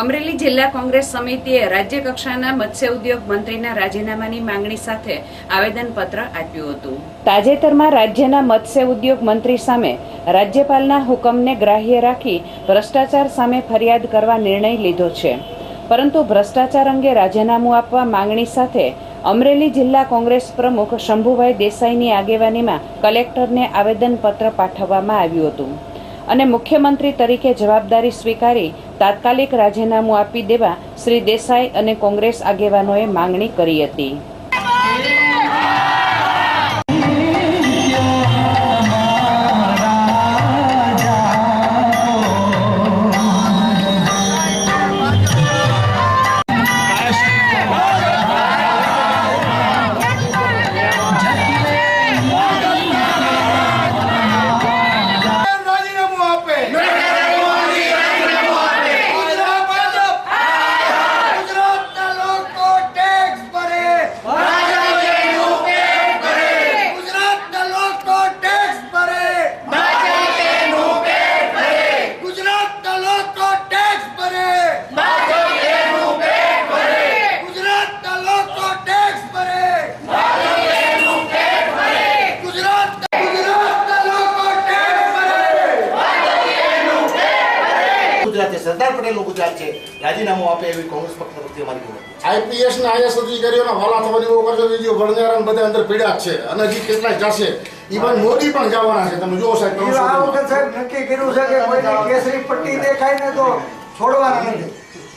અમરેલી જિલ્લા કોંગ્રેસ સમિતિએ રાજ્ય કક્ષાના મત્સ્ય ઉદ્યોગ મંત્રીના રાજીનામાની માંગણી સાથે આવેદનપત્ર આપ્યું હતું। તાજેતરમાં રાજ્યના મત્સ્ય ઉદ્યોગ મંત્રી સામે રાજ્યપાલના હુકમને ગ્રાહ્ય રાખી ભ્રષ્ટાચાર સામે ફરિયાદ કરવા નિર્ણય લીધો છે, પરંતુ ભ્રષ્ટાચાર અંગે રાજીનામું આપવા માંગણી સાથે અમરેલી જિલ્લા કોંગ્રેસ પ્રમુખ શંભુભાઈ દેસાઈની આગેવાનીમાં કલેક્ટરને આવેદનપત્ર પાઠવવામાં આવ્યું હતું અને મુખ્યમંત્રી તરીકે જવાબદારી સ્વીકારી તાત્કાલિક રાજીનામું આપી દેવા શ્રી દેસાઈ અને કોંગ્રેસ આગેવાનોએ માંગણી કરી હતી। सरदार पटेल गुजरात है राजीनामु आपे एवी कांग्रेस पक्ष प्रति हमारी आईपीएस ना आईएएस अधिकारीओना वाला थવાની વો કરજો વિડિયો ભણનારા બધા અંદર પીડ્યા છે અને જે કેટલા જશે ઈવન મોદી પણ જવાના છે। તમે જો સાહેબ આ વખત સાહેબ નક્કી કર્યું છે કે કોઈને કેસરી પટ્ટી દેખાય ને તો છોડવાના નથી।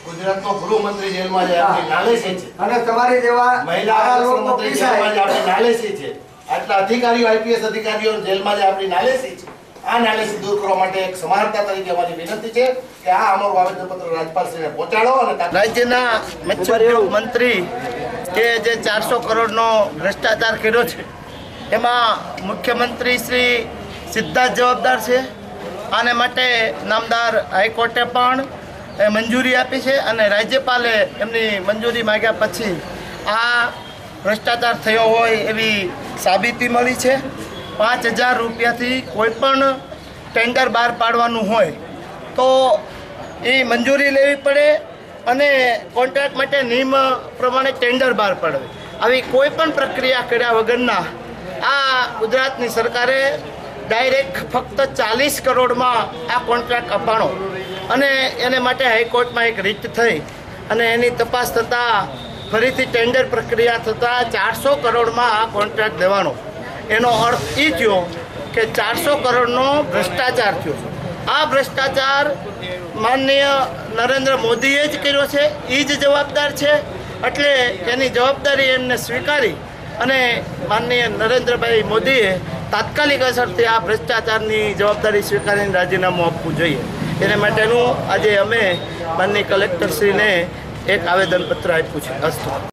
ગુજરાતનો ગૃહમંત્રી જેલમાં જાય આપણી નાલેસી છે અને તમારી જેવા મહિલા મંત્રી જેલમાં જાય આપણી નાલેસી છે, આટલા અધિકારીઓ આઈપીએસ અધિકારીઓ જેલમાં જાય આપણી નાલેસી છે। આ નાલેસી દૂર કરવા માટે એક સમાનતા તરીકે અમારી વિનંતી છે કે આ અમારું આવેદનપત્ર રાજ્યપાલશ્રીને પહોંચાડો અને રાજ્યના મત્સ્ય ઉદ્યોગ મંત્રી કે જે 400 કરોડનો ભ્રષ્ટાચાર કર્યો છે એમાં મુખ્યમંત્રી શ્રી સીધા જવાબદાર છે। આને માટે નામદાર હાઈકોર્ટે પણ મંજૂરી આપી છે અને રાજ્યપાલે એમની મંજૂરી માંગ્યા પછી આ ભ્રષ્ટાચાર થયો હોય એવી સાબિતી મળી છે। 5000 રૂપિયાથી કોઈ પણ ટેન્ડર બહાર પાડવાનું હોય તો એ મંજૂરી લેવી પડે અને કોન્ટ્રાક્ટ માટે નિયમ પ્રમાણે ટેન્ડર બહાર પાડવે। આવી કોઈ પણ પ્રક્રિયા કર્યા વગરના આ ગુજરાતની સરકારે ડાયરેક્ટ ફક્ત 40 કરોડમાં આ કોન્ટ્રાક્ટ અપાણો અને એને માટે હાઈકોર્ટમાં એક રીટ થઈ અને એની તપાસ થતાં ફરીથી ટેન્ડર પ્રક્રિયા થતાં 400 કરોડમાં આ કોન્ટ્રાક્ટ દેવાનો। એનો અર્થ એ થયો કે 400 કરોડનો ભ્રષ્ટાચાર થયો। આ ભ્રષ્ટાચાર માનનીય નરેન્દ્ર મોદીએ જ કર્યો છે, એ જ જવાબદાર છે, એટલે એની જવાબદારી એમને સ્વીકારી અને માનનીય નરેન્દ્રભાઈ મોદીએ તાત્કાલિક અસરથી આ ભ્રષ્ટાચારની જવાબદારી સ્વીકારીને રાજીનામું આપવું જોઈએ। એને માટેનું આજે અમે માનનીય કલેક્ટરશ્રીને એક આવેદનપત્ર આપ્યું છે। અસ્તુ।